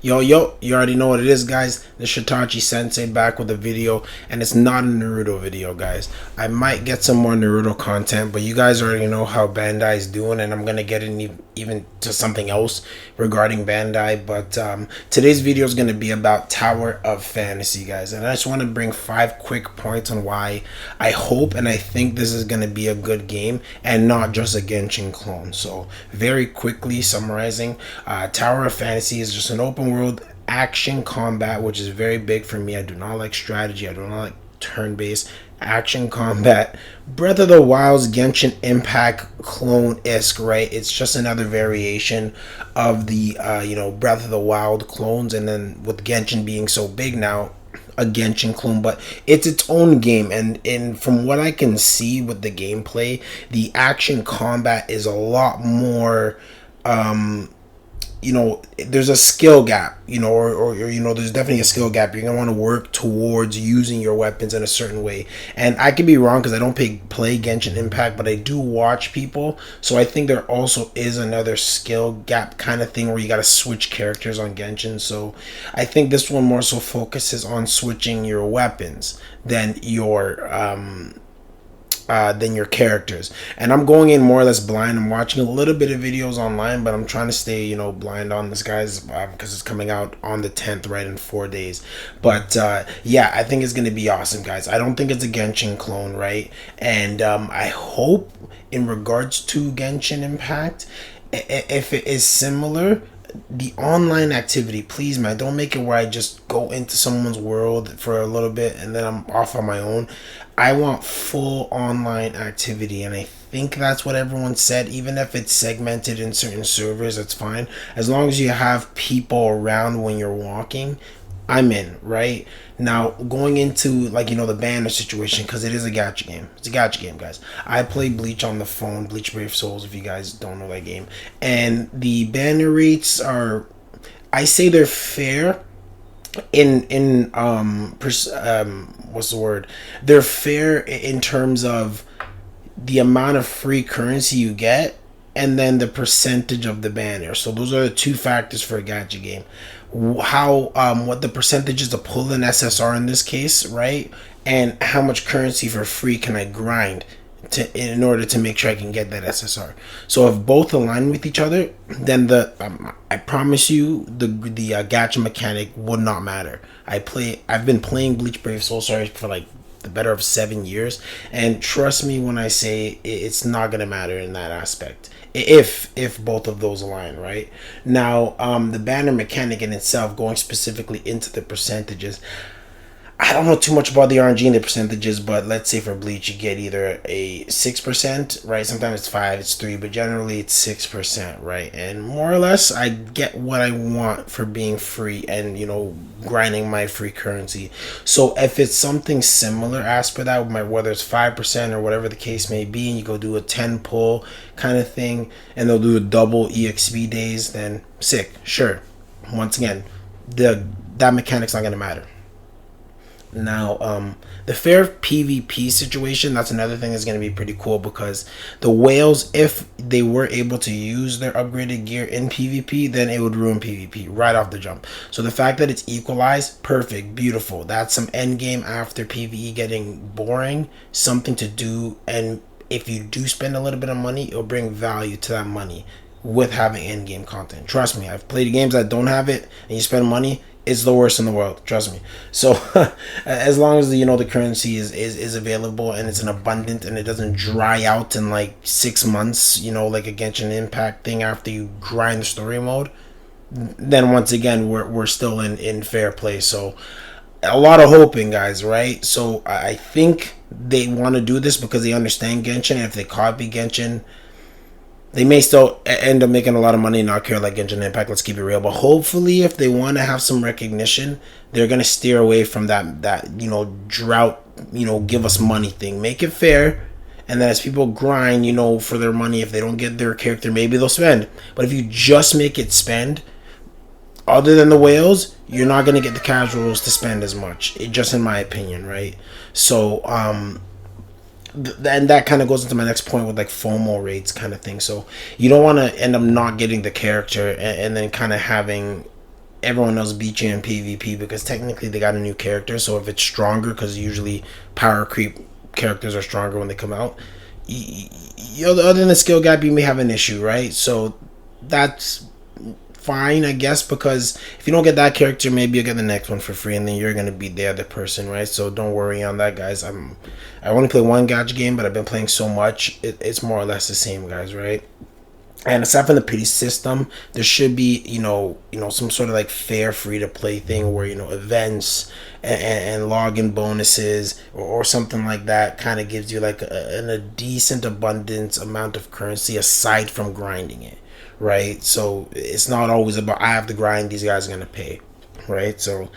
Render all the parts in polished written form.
Yo, you already know what it is, guys. The Shitachi Sensei back with a video, and it's not a Naruto video, guys. I might get some more Naruto content, but you guys already know how Bandai is doing, and I'm gonna get in even to something else regarding Bandai. But today's video is gonna be about Tower of Fantasy, guys, and I just want to bring 5 quick points on why I hope and I think this is gonna be a good game and not just a Genshin clone. So, very quickly summarizing, Tower of Fantasy is just an open world action combat, which is very big for me. I do not like strategy. I do not like turn-based action combat. Breath of the Wild's Genshin Impact clone-esque, right? It's just another variation of the Breath of the Wild clones, and then with Genshin being so big now, a Genshin clone, but it's its own game. And from what I can see with the gameplay, the action combat is a lot more there's a skill gap, or there's definitely a skill gap. You're gonna want to work towards using your weapons in a certain way. And I could be wrong because I don't play Genshin Impact, but I do watch people. So I think there also is another skill gap kind of thing where you gotta switch characters on Genshin. So I think this one more so focuses on switching your weapons than your characters. And I'm going in more or less blind. I'm watching a little bit of videos online, but I'm trying to stay blind on this, guys, because it's coming out on the 10th, right, in 4 days. But yeah, I think it's going to be awesome, guys. I don't think it's a Genshin clone, right? And I hope in regards to Genshin Impact, if it is similar, the online activity, please, man, don't make it where I just go into someone's world for a little bit and then I'm off on my own. I want full online activity, and I think that's what everyone said. Even if it's segmented in certain servers, that's fine, as long as you have people around when you're walking. I'm in, right? Now, going into the banner situation, because it is a gacha game. It's a gacha game, guys. I play Bleach on the phone, Bleach Brave Souls, if you guys don't know that game. And the banner rates are, I say they're fair what's the word? They're fair in terms of the amount of free currency you get and then the percentage of the banner. So those are the two factors for a gacha game. How what the percentage is to pull an SSR in this case, right? And how much currency for free can I grind in order to make sure I can get that SSR. So if both align with each other, then I promise you the gacha mechanic would not matter. I've been playing Bleach Brave Soul for like the better of 7 years, and trust me when I say it's not gonna matter in that aspect if both of those align, right? Now the banner mechanic in itself, going specifically into the percentages, I don't know too much about the RNG and the percentages, but let's say for Bleach, you get either a 6%, right? Sometimes it's 5, it's 3, but generally it's 6%, right? And more or less, I get what I want for being free and, grinding my free currency. So if it's something similar as per that, whether it's 5% or whatever the case may be, and you go do a 10 pull kind of thing, and they'll do a double EXP days, then sick, sure. Once again, that mechanic's not going to matter. Now, the fair PvP situation, that's another thing that's going to be pretty cool, because the whales, if they were able to use their upgraded gear in PvP, then it would ruin PvP right off the jump. So the fact that it's equalized, perfect, beautiful. That's some end game after PvE getting boring, something to do, and if you do spend a little bit of money, it'll bring value to that money with having end game content. Trust me, I've played games that don't have it, and you spend money, it's the worst in the world, trust me. So as long as the currency is available and it's an abundant and it doesn't dry out in like 6 months, like a Genshin Impact thing after you grind the story mode, then once again we're still in fair play. So a lot of hoping, guys, right? So I think they want to do this because they understand Genshin, and if they copy Genshin, they may still end up making a lot of money and not care like Genshin Impact. Let's keep it real. But hopefully, if they want to have some recognition, they're going to steer away from that drought, give us money thing. Make it fair. And then as people grind, for their money, if they don't get their character, maybe they'll spend. But if you just make it spend, other than the whales, you're not going to get the casuals to spend as much. Just in my opinion, right? So, and that kind of goes into my next point with like Fomo rates kind of thing. So you don't want to end up not getting the character and then kind of having everyone else beat you in PvP because technically they got a new character. So if it's stronger, because usually power creep characters are stronger when they come out, other than the skill gap, you may have an issue, right? So that's fine, I guess, because if you don't get that character, maybe you'll get the next one for free, and then you're gonna be the other person, right? So don't worry on that, guys. I only play one gacha game, but I've been playing so much, it's more or less the same, guys, right? And aside from the pity system, there should be, some sort of like fair free to play thing where, events and login bonuses or something like that kind of gives you like a decent abundance amount of currency aside from grinding it, right? So it's not always about I have to grind, these guys are going to pay, right? So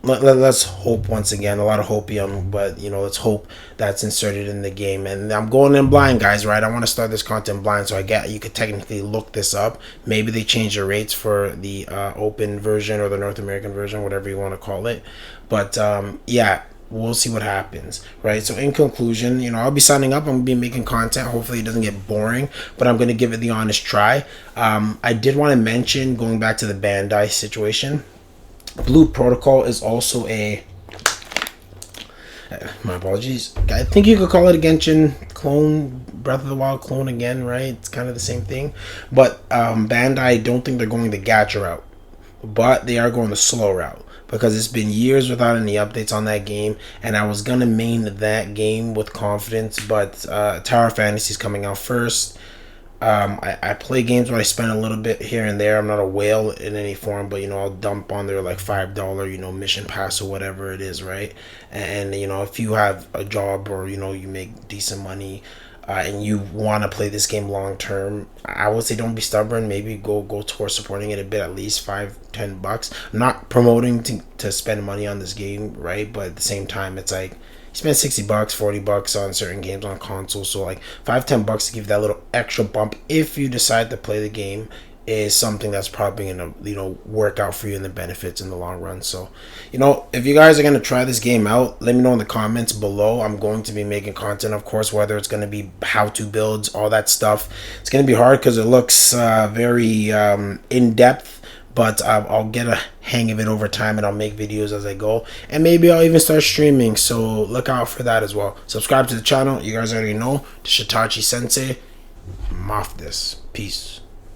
let's hope, once again, a lot of hopium, but let's hope that's inserted in the game. And I'm going in blind, guys, right? I want to start this content blind, so you could technically look this up. Maybe they change the rates for the open version or the North American version, whatever you want to call it. But yeah, we'll see what happens, right? So in conclusion, I'll be signing up. I'm gonna be making content. Hopefully it doesn't get boring, but I'm gonna give it the honest try. I did want to mention, going back to the Bandai situation, Blue Protocol is also my apologies, I think you could call it a Genshin clone, Breath of the Wild clone again, right? It's kind of the same thing. But Bandai, I don't think they're going the gacha route, but they are going the slow route, because it's been years without any updates on that game, and I was gonna main that game with confidence, but Tower of Fantasy is coming out first. I play games where I spend a little bit here and there. I'm not a whale in any form, but I'll dump on there like $5, mission pass or whatever it is, right? And if you have a job or you make decent money, and you want to play this game long term, I would say don't be stubborn. Maybe go towards supporting it a bit, at least $5-10. I'm not promoting to spend money on this game, right? But at the same time, it's like, you spend $60, $40 on certain games on console, so like $5-10 to give that little extra bump if you decide to play the game is something that's probably gonna work out for you in the benefits in the long run. So if you guys are gonna try this game out, let me know in the comments below. I'm going to be making content, of course, whether it's gonna be how-to builds, all that stuff. It's gonna be hard because it looks very in-depth, but I'll get a hang of it over time, and I'll make videos as I go, and maybe I'll even start streaming, so look out for that as well. Subscribe to the channel. You guys already know, Shitachi Sensei. I'm off this. Peace.